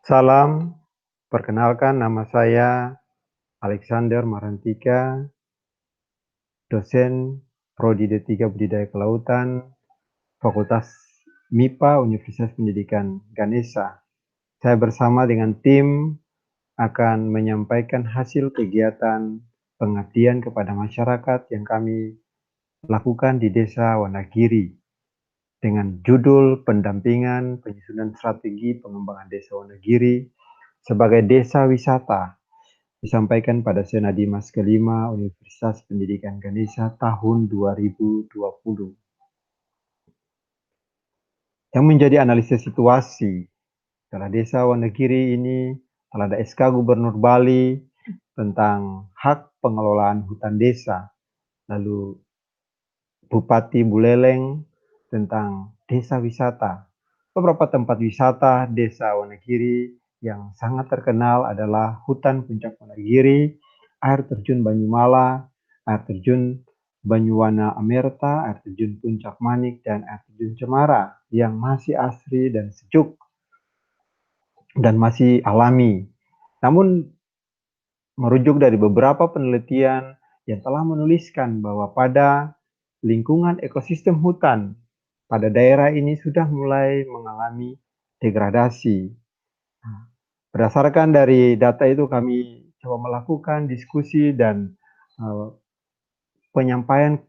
Salam, perkenalkan nama saya Alexander Marantika, dosen Prodi D3 Budidaya Kelautan, Fakultas MIPA Universitas Pendidikan Ganesha. Saya bersama dengan tim akan menyampaikan hasil kegiatan pengabdian kepada masyarakat yang kami lakukan di Desa Wonogiri dengan judul pendampingan penyusunan strategi pengembangan Desa Wonogiri sebagai desa wisata, disampaikan pada Senadimas kelima Universitas Pendidikan Ganesha tahun 2020. Yang menjadi analisis situasi, setelah Desa Wonogiri ini telah ada SK Gubernur Bali tentang hak pengelolaan hutan desa, lalu Bupati Buleleng tentang desa wisata. Beberapa tempat wisata Desa Wonogiri yang sangat terkenal adalah Hutan Puncak Wonogiri, Air Terjun Banyumala, Air Terjun Banyuwana Amerta, Air Terjun Puncak Manik, dan Air Terjun Cemara yang masih asri dan sejuk dan masih alami. Namun merujuk dari beberapa penelitian yang telah menuliskan bahwa pada lingkungan ekosistem hutan pada daerah ini sudah mulai mengalami degradasi. Berdasarkan dari data itu kami coba melakukan diskusi dan penyampaian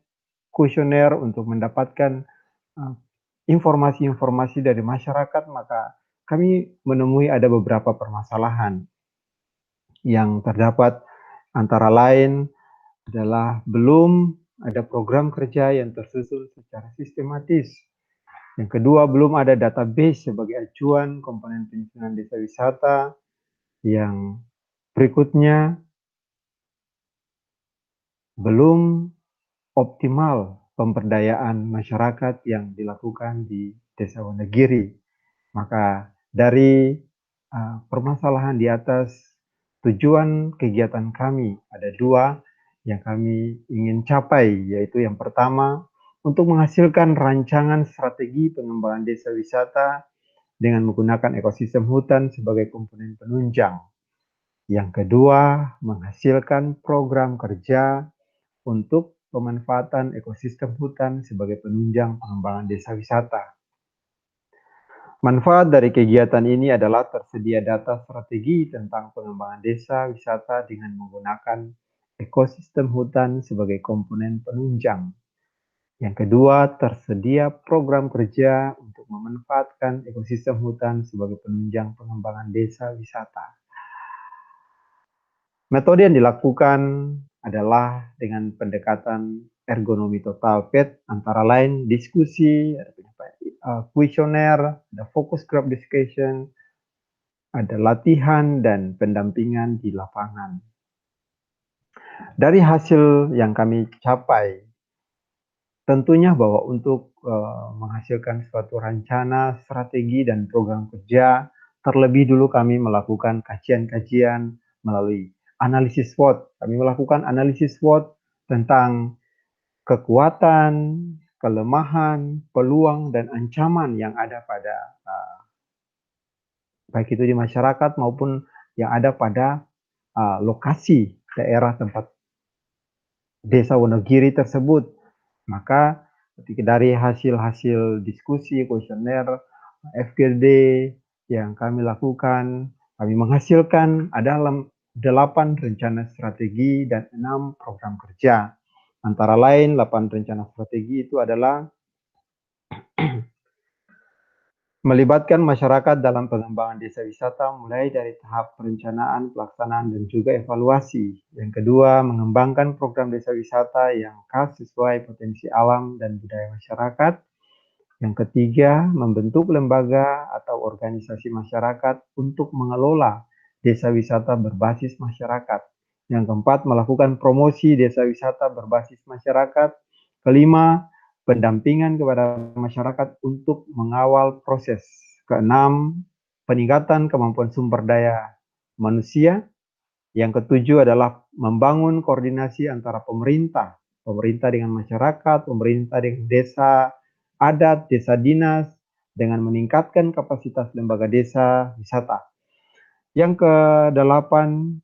kuesioner untuk mendapatkan informasi-informasi dari masyarakat, maka kami menemui ada beberapa permasalahan yang terdapat, antara lain adalah belum ada program kerja yang tersusun secara sistematis. Yang kedua, belum ada database sebagai acuan komponen penyusunan desa wisata. Yang berikutnya, belum optimal pemberdayaan masyarakat yang dilakukan di Desa Wonogiri. Maka dari permasalahan di atas, tujuan kegiatan kami ada dua yang kami ingin capai, yaitu yang pertama, untuk menghasilkan rancangan strategi pengembangan desa wisata dengan menggunakan ekosistem hutan sebagai komponen penunjang. Yang kedua, menghasilkan program kerja untuk pemanfaatan ekosistem hutan sebagai penunjang pengembangan desa wisata. Manfaat dari kegiatan ini adalah tersedia data strategi tentang pengembangan desa wisata dengan menggunakan ekosistem hutan sebagai komponen penunjang. Yang kedua, tersedia program kerja untuk memanfaatkan ekosistem hutan sebagai penunjang pengembangan desa wisata. Metode yang dilakukan adalah dengan pendekatan ergonomi total PET, antara lain diskusi, kuesioner, ada focus group discussion, ada latihan dan pendampingan di lapangan. Dari hasil yang kami capai, tentunya bahwa untuk menghasilkan suatu rencana, strategi, dan program kerja, terlebih dulu kami melakukan kajian-kajian melalui analisis SWOT. Kami melakukan analisis SWOT tentang kekuatan, kelemahan, peluang, dan ancaman yang ada pada baik itu di masyarakat maupun yang ada pada lokasi daerah tempat Desa Wonogiri tersebut. Maka ketika dari hasil-hasil diskusi, kuesioner, FGD yang kami lakukan, kami menghasilkan ada 8 rencana strategi dan 6 program kerja. Antara lain 8 rencana strategi itu adalah melibatkan masyarakat dalam pengembangan desa wisata mulai dari tahap perencanaan, pelaksanaan, dan juga evaluasi. Yang kedua, mengembangkan program desa wisata yang khas sesuai potensi alam dan budaya masyarakat. Yang ketiga, membentuk lembaga atau organisasi masyarakat untuk mengelola desa wisata berbasis masyarakat. Yang keempat, melakukan promosi desa wisata berbasis masyarakat. Kelima, pendampingan kepada masyarakat untuk mengawal proses. Keenam, peningkatan kemampuan sumber daya manusia. Yang ketujuh adalah membangun koordinasi antara pemerintah dengan masyarakat, pemerintah dengan desa adat, desa dinas, dengan meningkatkan kapasitas lembaga desa wisata. Yang kedelapan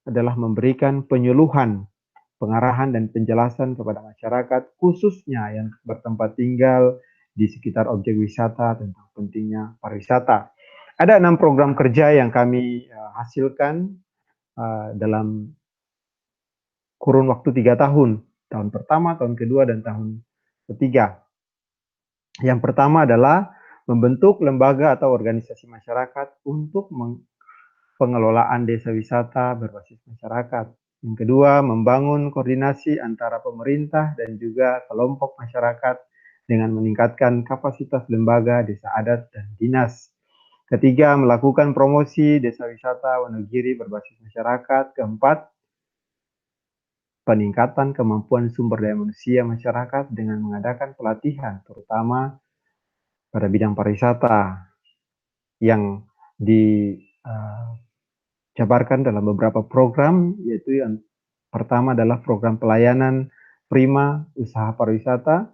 adalah memberikan penyuluhan, pengarahan dan penjelasan kepada masyarakat khususnya yang bertempat tinggal di sekitar objek wisata tentang pentingnya pariwisata. Ada 6 program kerja yang kami hasilkan dalam kurun waktu 3 tahun. Tahun pertama, tahun kedua, dan tahun ketiga. Yang pertama adalah membentuk lembaga atau organisasi masyarakat untuk pengelolaan desa wisata berbasis masyarakat. Yang kedua, membangun koordinasi antara pemerintah dan juga kelompok masyarakat dengan meningkatkan kapasitas lembaga, desa adat, dan dinas. Ketiga, melakukan promosi desa wisata Wonogiri berbasis masyarakat. Keempat, peningkatan kemampuan sumber daya manusia masyarakat dengan mengadakan pelatihan, terutama pada bidang pariwisata yang dijabarkan dalam beberapa program, yaitu yang pertama adalah program pelayanan prima usaha pariwisata,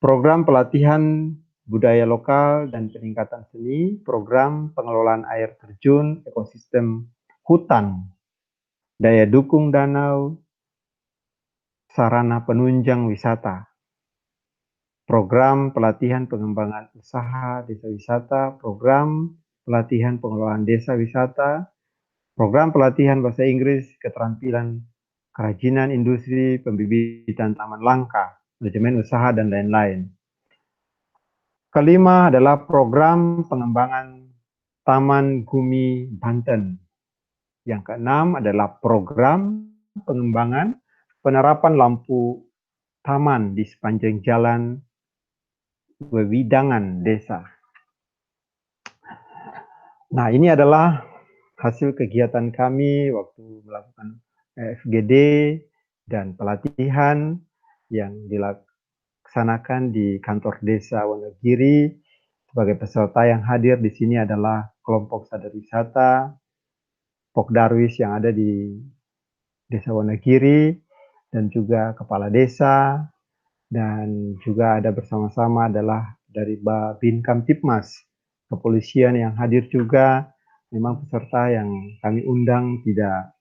program pelatihan budaya lokal dan peningkatan seni, program pengelolaan air terjun, ekosistem hutan, daya dukung danau, sarana penunjang wisata, program pelatihan pengembangan usaha desa wisata, program pelatihan pengelolaan desa wisata, program pelatihan bahasa Inggris, keterampilan kerajinan industri, pembibitan taman langka, manajemen usaha, dan lain-lain. Kelima adalah program pengembangan Taman Gumi Banten. Yang keenam adalah program pengembangan penerapan lampu taman di sepanjang jalan Wewidangan Desa. Nah, ini adalah hasil kegiatan kami waktu melakukan FGD dan pelatihan yang dilaksanakan di kantor desa Wonogiri. Sebagai peserta yang hadir di sini adalah kelompok sadar wisata, Pokdarwis yang ada di Desa Wonogiri, dan juga kepala desa, dan juga ada bersama-sama adalah dari Babin Kamtipmas, kepolisian yang hadir juga. Memang peserta yang kami undang tidak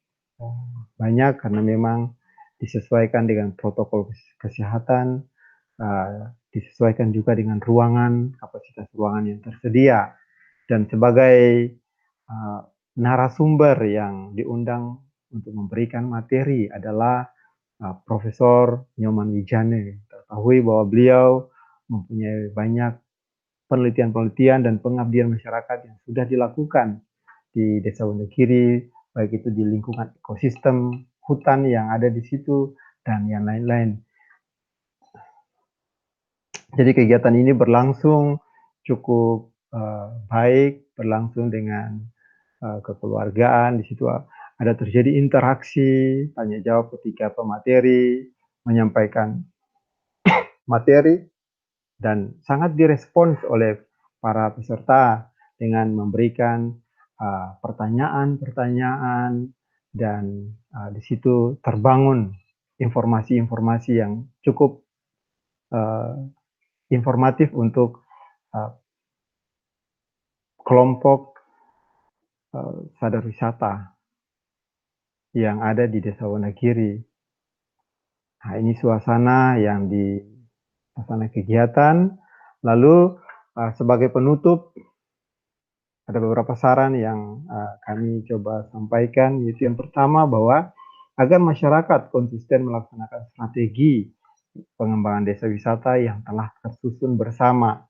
banyak karena memang disesuaikan dengan protokol kesehatan, disesuaikan juga dengan ruangan, kapasitas ruangan yang tersedia. Dan sebagai narasumber yang diundang untuk memberikan materi adalah Profesor Nyoman Wijane. Ketahui bahwa beliau mempunyai banyak penelitian-penelitian dan pengabdian masyarakat yang sudah dilakukan di Desa Wonogiri, baik itu di lingkungan ekosistem hutan yang ada di situ dan yang lain-lain. Jadi kegiatan ini berlangsung cukup baik, berlangsung dengan kekeluargaan. Di situ ada terjadi interaksi, tanya jawab ketika pemateri menyampaikan materi, dan sangat direspons oleh para peserta dengan memberikan pertanyaan-pertanyaan, dan di situ terbangun informasi-informasi yang cukup informatif untuk kelompok sadar wisata yang ada di Desa Wonogiri. Nah, ini suasana yang di suasana kegiatan. Lalu sebagai penutup ada beberapa saran yang kami coba sampaikan, yaitu yang pertama bahwa agar masyarakat konsisten melaksanakan strategi pengembangan desa wisata yang telah tersusun bersama.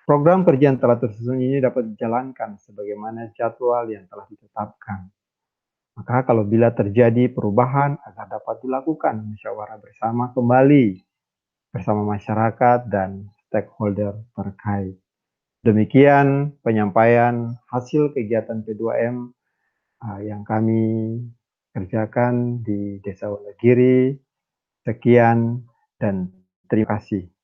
Program kerja yang telah tersusun ini dapat dijalankan sebagaimana jadwal yang telah ditetapkan. Maka kalau bila terjadi perubahan agar dapat dilakukan musyawarah bersama kembali bersama masyarakat dan stakeholder terkait. Demikian penyampaian hasil kegiatan P2M yang kami kerjakan di Desa Wonogiri. Sekian dan terima kasih.